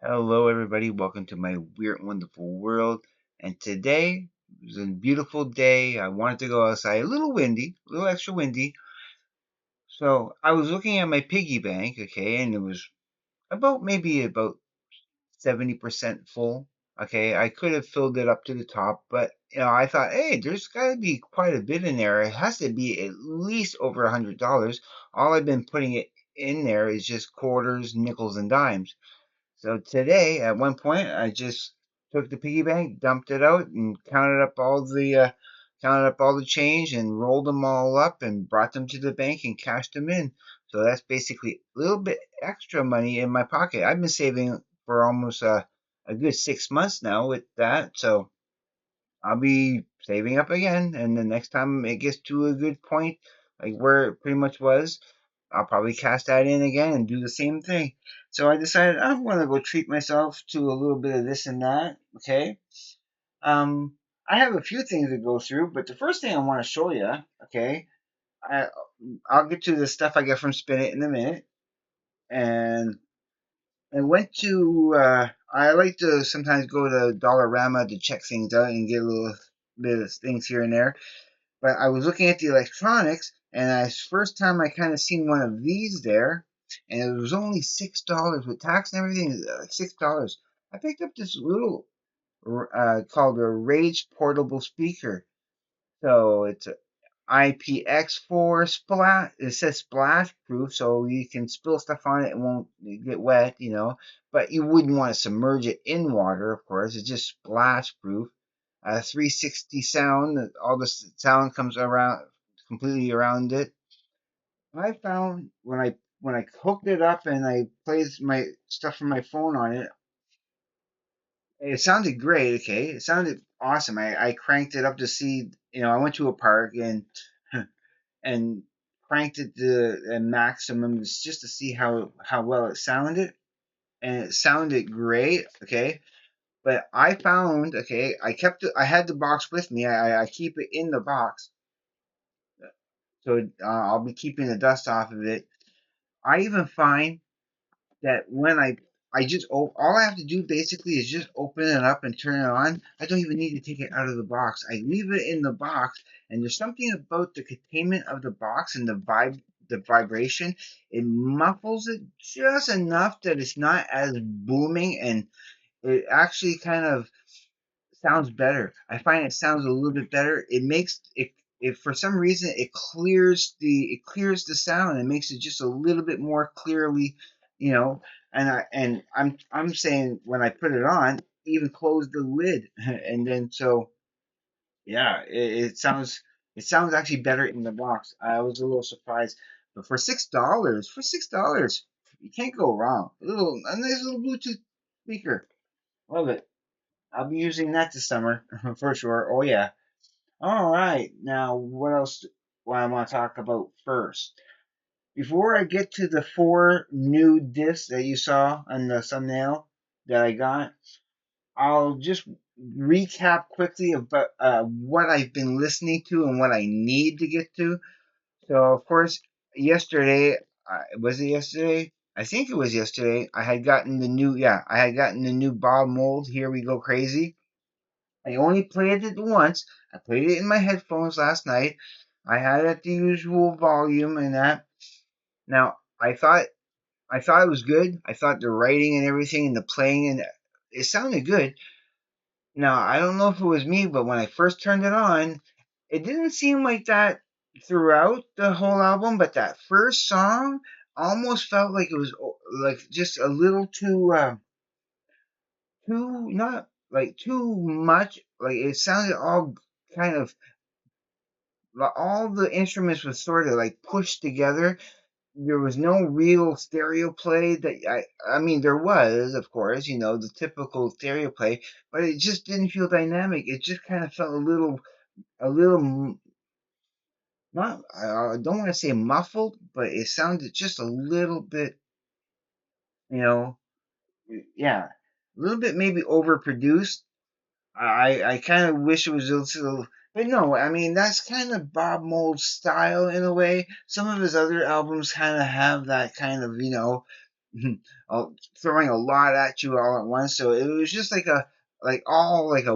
Hello, everybody. Welcome to my weird, wonderful world. And today is a beautiful day. I wanted to go outside, a little windy, a little extra windy. So I was looking at my piggy bank, okay, and it was maybe about 70% full. Okay, I could have filled it up to the top, but I thought, hey, there's got to be quite a bit in there. It has to be at least over $100. All I've been putting it in there is just quarters, nickels, and dimes. So today, at one point, I just took the piggy bank, dumped it out, and counted up all the change, and rolled them all up, and brought them to the bank and cashed them in. So that's basically a little bit extra money in my pocket. I've been saving for almost a good 6 months now with that. So I'll be saving up again, and the next time it gets to a good point, like where it pretty much was, I'll probably cash that in again and do the same thing. So I decided I'm going to go treat myself to a little bit of this and that. Okay. Um, I have a few things to go through, but the first thing I want to show you, okay, I, I'll get to the stuff I get from Spin It in a minute. And I went to, I like to sometimes go to Dollarama to check things out and get a little bit of things here and there. But I was looking at the electronics, and first time I kind of seen one of these there, and it was only $6 with tax and everything. Like $6. I picked up this little called a Rage portable speaker. So it's a IPX4 splat. It says splash proof, so you can spill stuff on it. It won't get wet. But you wouldn't want to submerge it in water, of course. It's just splash proof. 360 sound. All the sound comes around completely around it. I found when I hooked it up and I played my stuff from my phone on it, it sounded great. Okay, it sounded awesome. I cranked it up to see. I went to a park and cranked it to a maximum just to see how well it sounded, and it sounded great. Okay, but I found, okay, I had the box with me. I keep it in the box, so I'll be keeping the dust off of it. I even find that when I just all I have to do basically is just open it up and turn it on. I don't even need to take it out of the box. I leave it in the box, and there's something about the containment of the box and the vibration. It muffles it just enough that it's not as booming, and it actually kind of sounds better. I find it sounds a little bit better. It makes it if for some reason it clears the sound and makes it just a little bit more clearly, you know. And I'm saying when I put it on, even close the lid, and then so yeah, it sounds actually better in the box. I was a little surprised, but for $6, you can't go wrong. A nice little Bluetooth speaker. Love it. I'll be using that this summer for sure. Oh yeah. All right. Now, what else? What I want to talk about first? Before I get to the four new discs that you saw on the thumbnail that I got, I'll just recap quickly about what I've been listening to and what I need to get to. So, of course, yesterday, was it yesterday? I think it was yesterday. I had gotten the new Bob Mold. Here we go crazy. I only played it once. I played it in my headphones last night. I had it at the usual volume and that. Now, I thought it was good. I thought the writing and everything and the playing and it sounded good. Now, I don't know if it was me, but when I first turned it on, it didn't seem like that throughout the whole album, but that first song almost felt like it was like just a little too not like too much. Like it sounded all kind of all the instruments were sort of like pushed together. There was no real stereo play I mean there was, of course, the typical stereo play, but it just didn't feel dynamic. It just kind of felt a little not I don't want to say muffled, but it sounded just a little bit, you know, yeah, a little bit maybe overproduced. I kind of wish it was a little, but no, I mean that's kind of Bob Mold's style in a way. Some of his other albums kind of have that kind of, throwing a lot at you all at once. So it was just like a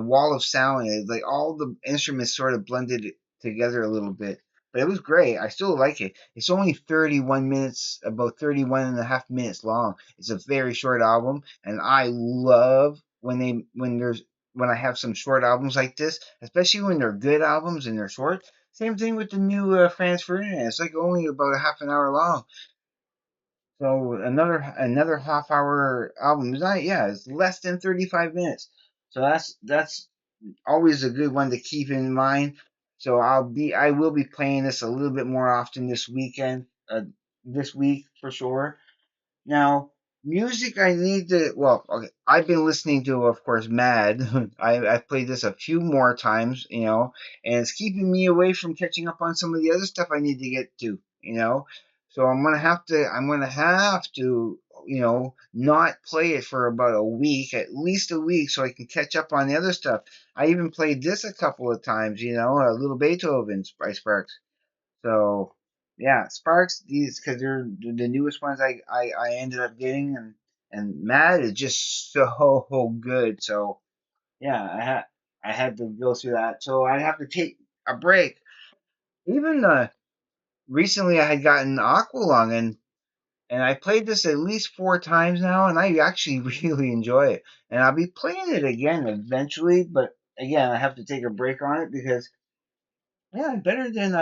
wall of sound. Like all the instruments sort of blended together a little bit. But it was great. I still like it. It's only 31 minutes, about 31 and a half minutes long. It's a very short album, and I love when I have some short albums like this, especially when they're good albums and they're short. Same thing with the new Franz Ferdinand. It's like only about a half an hour long. So another half hour album is not, yeah, it's less than 35 minutes. So that's always a good one to keep in mind. So I will be playing this a little bit more often this week for sure. Now, music I need to, well, okay, I've been listening to, of course, Mad. I've played this a few more times, and it's keeping me away from catching up on some of the other stuff I need to get to. So I'm gonna have to, not play it for about a week, at least a week, so I can catch up on the other stuff. I even played this a couple of times, a little Beethoven by Sparks. So yeah, Sparks, these because they're the newest ones I ended up getting, and Mad is just so good. So yeah, I had to go through that. So I have to take a break. Even recently, I had gotten Aqualung, and I played this at least 4 times now, and I actually really enjoy it. And I'll be playing it again eventually, but again, I have to take a break on it because yeah, better than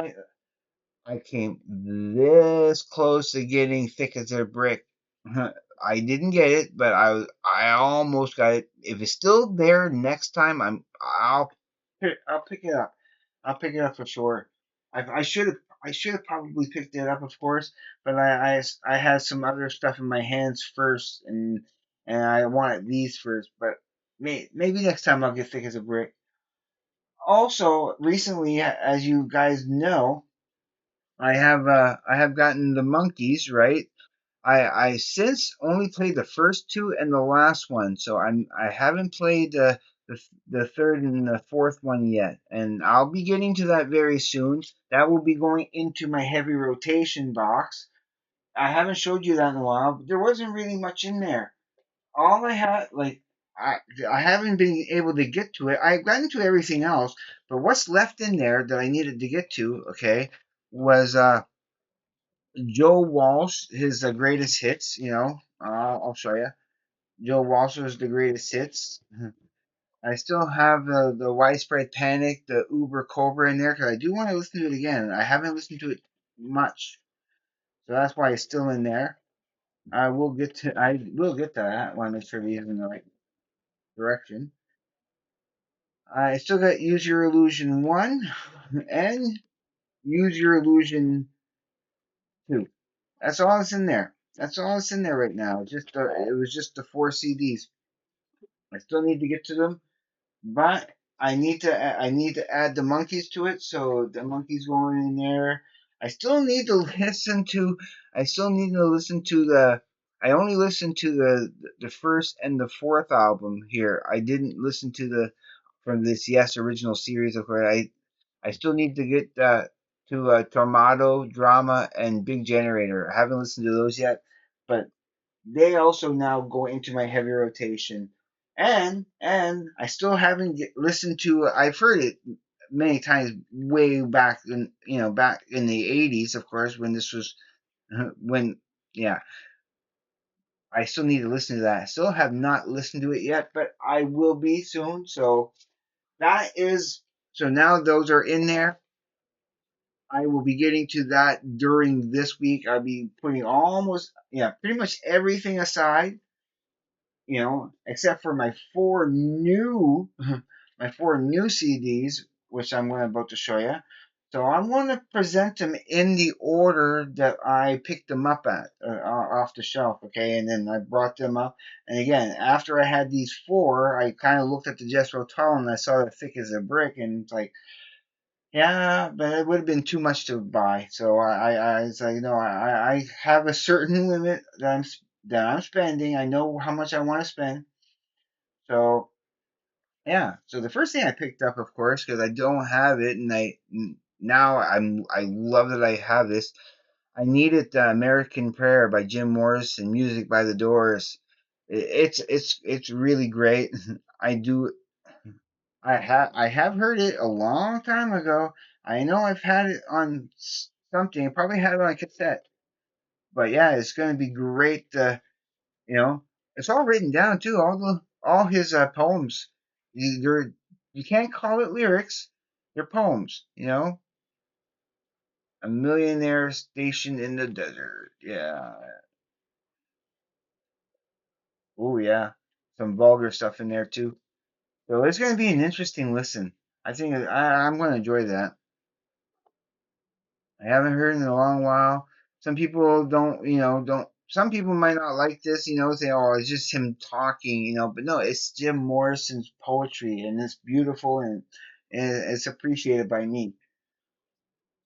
I came this close to getting Thick as a Brick. I didn't get it, but I almost got it. If it's still there next time, I'll pick it up. I'll pick it up for sure. I should have probably picked it up, of course, but I had some other stuff in my hands first, and I wanted these first. But maybe next time I'll get Thick as a Brick. Also, recently, as you guys know, I have gotten the monkeys, right. I since only played the first two and the last one, so I haven't played the third and the fourth one yet, and I'll be getting to that very soon. That will be going into my heavy rotation box. I haven't showed you that in a while, but there wasn't really much in there. All I had, like, I I haven't been able to get to it. I've gotten to everything else, but what's left in there that I needed to get to, okay, was Joe Walsh, his greatest hits. I'll show you. Joe Walsh's the greatest hits. I still have the widespread panic, the Uber Cobra in there because I do want to listen to it again. I haven't listened to it much, so that's why it's still in there. I will get to that. I want to make sure we in the right direction. I still got Use Your Illusion 1 and Use Your Illusion 2. That's all that's in there. That's all that's in there right now. It was just the 4 CDs. I still need to get to them, but I need to add the monkeys to it. So the monkeys going in there. I still need to listen to. I still need to listen to the. I only listened to the first and the fourth album here. I didn't listen to the from this Yes original series. Of course, I still need to get to Tornado, Drama, and Big Generator. I haven't listened to those yet, but they also now go into my heavy rotation. And I still haven't listened to. I've heard it many times way back in the 80s, of course, when this was when yeah. I still need to listen to that. I still have not listened to it yet, but I will be soon. So that is so now those are in there. I will be getting to that during this week. I'll be putting pretty much everything aside, except for my four new CDs, which about to show you. So I'm going to present them in the order that I picked them up at off the shelf, okay? And then I brought them up. And again, after I had these four, I kind of looked at the Jethro Tull and I saw it thick as a brick, and it's like, yeah, but it would have been too much to buy. So I was like, no, I have a certain limit that I'm spending. I know how much I want to spend. So yeah. So the first thing I picked up, of course, because I don't have it, and now I love that I have this. I needed American Prayer by Jim Morrison, music by the Doors. It's really great. I do I have heard it a long time ago. I know I've had it on something. I probably had it on a cassette. But yeah, it's going to be great. You know, it's all written down too. All his poems. You can't call it lyrics. They're poems. A millionaire stationed in the desert. Yeah. Oh yeah. Some vulgar stuff in there too. So it's going to be an interesting listen. I think I'm going to enjoy that. I haven't heard in a long while. Some people don't. Some people might not like this, say, "Oh, it's just him talking," But no, it's Jim Morrison's poetry, and it's beautiful, and it's appreciated by me.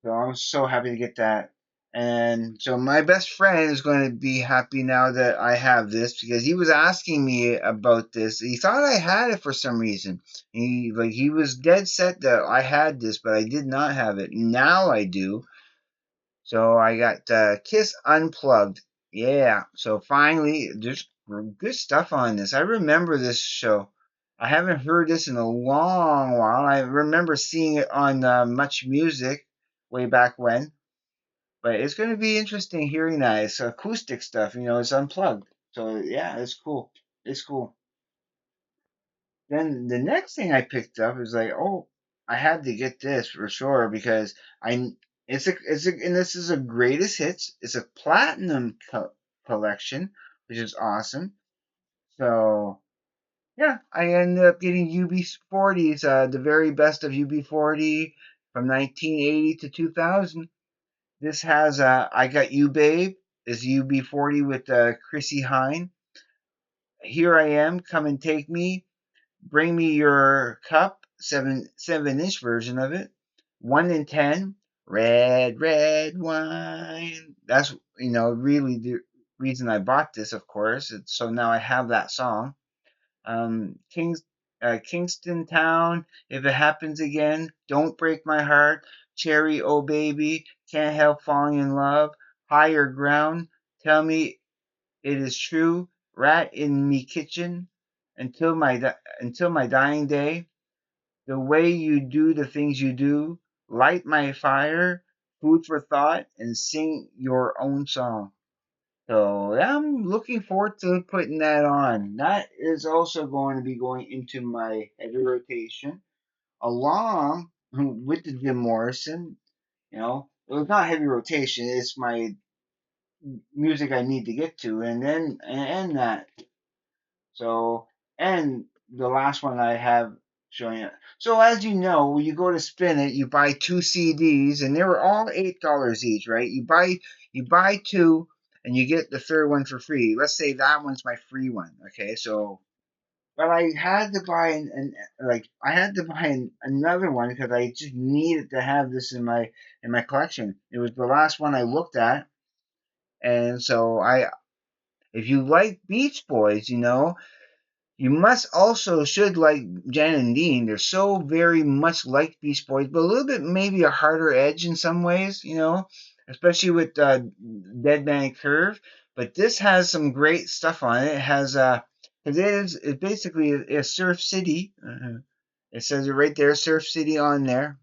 So I'm so happy to get that. And so my best friend is going to be happy now that I have this because he was asking me about this. He thought I had it for some reason. He was dead set that I had this, but I did not have it. Now I do. So I got Kiss Unplugged. Yeah. So finally, there's good stuff on this. I remember this show. I haven't heard this in a long while. I remember seeing it on Much Music way back when. But it's going to be interesting hearing that. It's acoustic stuff, it's unplugged. So yeah, it's cool. It's cool. Then the next thing I picked up is like, oh, I had to get this for sure because I and this is a greatest hits. It's a platinum collection, which is awesome. So yeah, I ended up getting UB40s, the very best of UB40 from 1980 to 2000. This has I Got You Babe is UB40 with Chrissy Hine. Here I Am, Come and Take Me, Bring Me Your Cup, 7-inch version of it. 1 in 10, red wine. That's really the reason I bought this. Of course, so now I have that song. Kings, Kingston Town. If it happens again, don't break my heart. Cherry, oh baby, can't help falling in love. Higher ground. Tell me it is true. Rat in me kitchen until my dying day. The way you do the things you do, light my fire, food for thought, and sing your own song. So I'm looking forward to putting that on. That is also going to be going into my heavy rotation along with the Jim Morrison. It was not heavy rotation. It's my music I need to get to, and then and that. So, and the last one I have showing it. So, as you know, when you go to spin it, you buy two CDs, and they were all $8 each, right? You buy two, and you get the third one for free. Let's say that one's my free one, okay? So, but I had to buy I had to buy another one because I just needed to have this in my collection. It was the last one I looked at, and so if you like Beach Boys, you must also should like Jan and Dean. They're so very much like Beast Boys, but a little bit maybe a harder edge in some ways, especially with Dead Man Curve. But this has some great stuff on it. It has it's basically a Surf City. It says it right there, Surf City on there.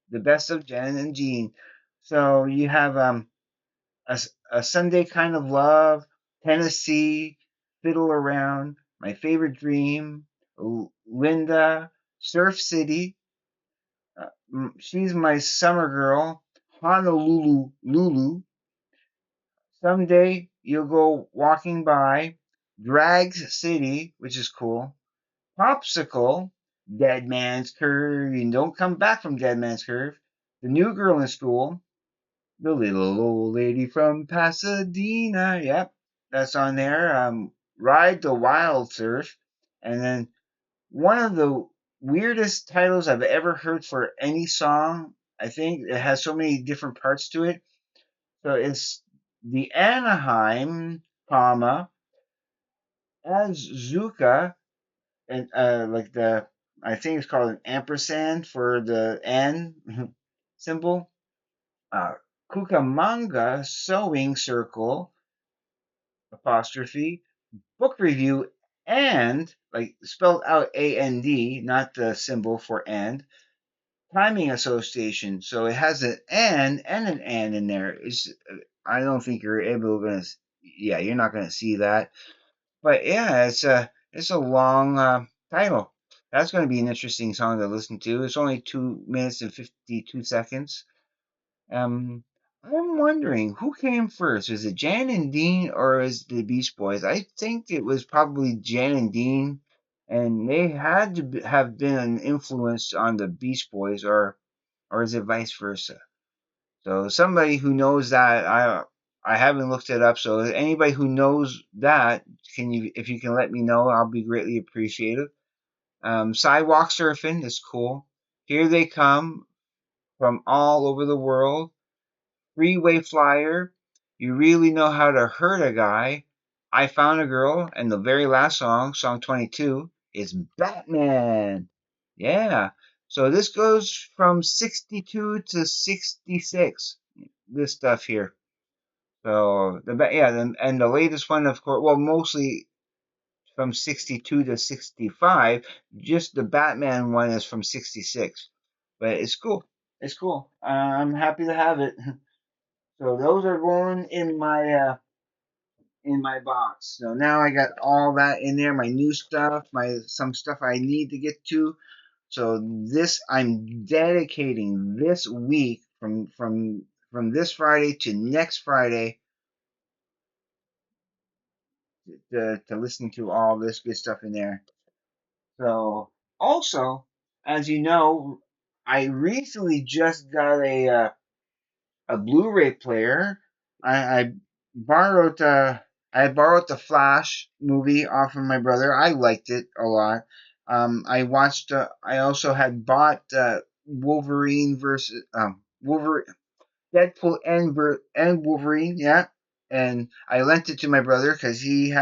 The best of Jan and Dean. So you have a Sunday Kind of Love, Tennessee, Fiddle Around, My Favorite Dream, Linda, Surf City, She's My Summer Girl, Honolulu, Lulu, Someday You'll Go Walking By, Drags City, which is cool, Popsicle, Dead Man's Curve, and Don't Come Back from Dead Man's Curve, The New Girl in School, the little old lady from Pasadena. Yep, that's on there. Ride the Wild Surf. And then one of the weirdest titles I've ever heard for any song. I think it has so many different parts to it. So it's the Anaheim, comma, Azuka, and like I think it's called an ampersand for the N symbol. Cucamonga Sewing Circle apostrophe book review and like spelled out AND, not the symbol for and timing association. So it has an and in there. I don't think you're able gonna. Yeah, you're not gonna see that. But yeah, it's a long title. That's going to be an interesting song to listen to. It's only 2 minutes and 52 seconds. Um, I'm wondering who came first. Was it Jan and Dean or is the Beach Boys? I think it was probably Jan and Dean, and they had to have been an influence on the Beach Boys, or is it vice versa? So somebody who knows that, I haven't looked it up. So anybody who knows that, can you if you can let me know, I'll be greatly appreciative. Sidewalk surfing is cool. Here they come from all over the world. Freeway flyer. You really know how to hurt a guy. I found a girl, and the very last song, song 22, is Batman. Yeah. So this goes from 62 to 66. This stuff here. So and the latest one, of course, well, mostly from 62 to 65. Just the Batman one is from 66, but it's cool. It's cool. I'm happy to have it. So those are going in my box. So now I got all that in there, my new stuff, my some stuff I need to get to. So this I'm dedicating this week from this Friday to next Friday to listen to all this good stuff in there. So also, as you know, I recently just got a Blu-ray player. I borrowed I borrowed the Flash movie off of my brother. I liked it a lot. I watched. I also had bought Wolverine versus Wolverine Deadpool and Wolverine, yeah. And I lent it to my brother because he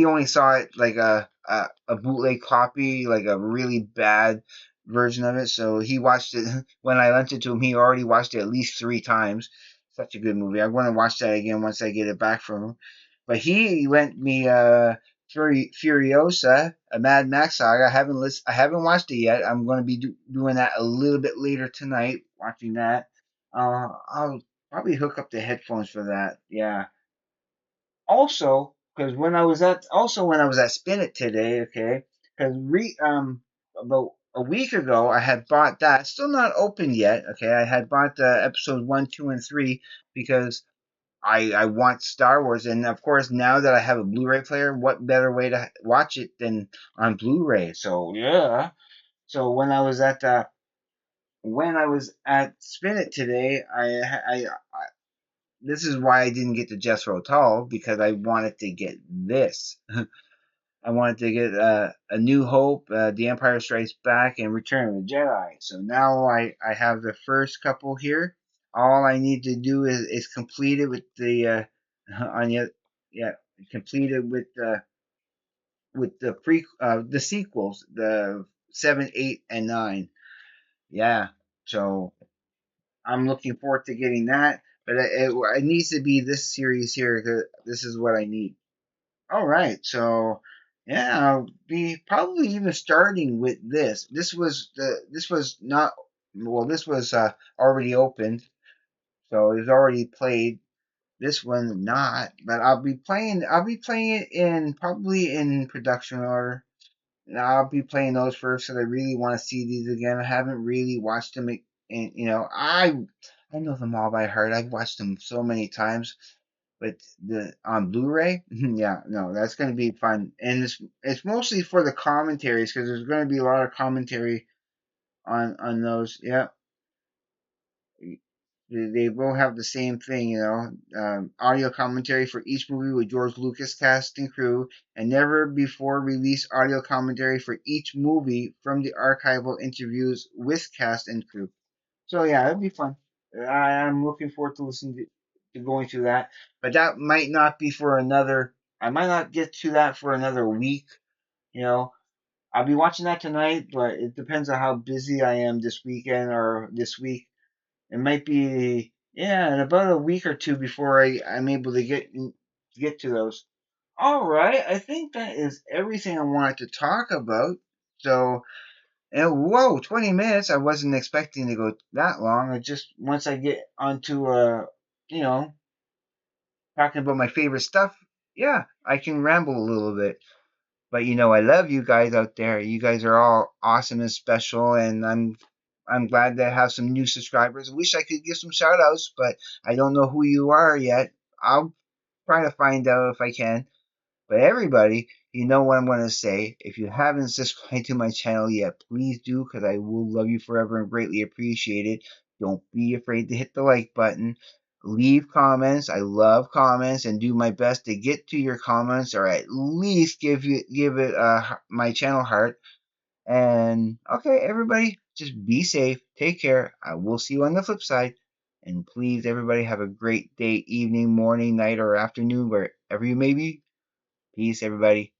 only saw it like a bootleg copy, like a really bad version of it. So he watched it when I lent it to him. He already watched it at least 3 times. Such a good movie. I want to watch that again once I get it back from him. But he lent me Furiosa, a Mad Max saga. I haven't watched it yet. I'm going to be doing that a little bit later tonight, watching that. I'll probably hook up the headphones for that. Yeah. Also, because when I was at Spin It today, okay, because about a week ago I had bought that. Still not open yet. Okay, I had bought the episode 1, 2, and 3 because I want Star Wars, and of course now that I have a Blu-ray player, what better way to watch it than on Blu-ray? So yeah. So when I was at Spin It today, this is why I didn't get the Jethro Tull because I wanted to get this. I wanted to get a New Hope, The Empire Strikes Back, and Return of the Jedi. So now I have the first couple here. All I need to do is complete it with the on the yeah complete it with the sequels, the 7, 8, and 9. Yeah. So I'm looking forward to getting that. But it needs to be this series here because this is what I need. All right, so yeah, I'll be probably even starting with this. This was not well. This was already opened, so it's already played. This one not, but I'll be playing it in probably in production order. And I'll be playing those first because I really want to see these again. I haven't really watched them, and I know them all by heart. I've watched them so many times, but the on Blu-ray, yeah, no, that's gonna be fun, and it's mostly for the commentaries because there's gonna be a lot of commentary on those. Yeah, they will have the same thing, audio commentary for each movie with George Lucas cast and crew, and never before released audio commentary for each movie from the archival interviews with cast and crew. So yeah, it'll be fun. I'm looking forward to listening to going through that, but that might not be for another. I might not get to that for another week. You know, I'll be watching that tonight, but it depends on how busy I am this weekend or this week. It might be. Yeah, in about a week or two before I'm able to get to those. All right, I think that is everything I wanted to talk about. So, and whoa, 20 minutes. I wasn't expecting to go that long. I just once I get onto you know, talking about my favorite stuff, yeah, I can ramble a little bit. But I love you guys out there. You guys are all awesome and special, and I'm glad to have some new subscribers. I wish I could give some shout outs, but I don't know who you are yet. I'll try to find out if I can. But everybody, you know what I'm going to say. If you haven't subscribed to my channel yet, please do, because I will love you forever and greatly appreciate it. Don't be afraid to hit the like button. Leave comments. I love comments and do my best to get to your comments, or at least give it my channel heart. And okay, everybody, just be safe. Take care. I will see you on the flip side. And please, everybody, have a great day, evening, morning, night, or afternoon, wherever you may be. Peace, everybody.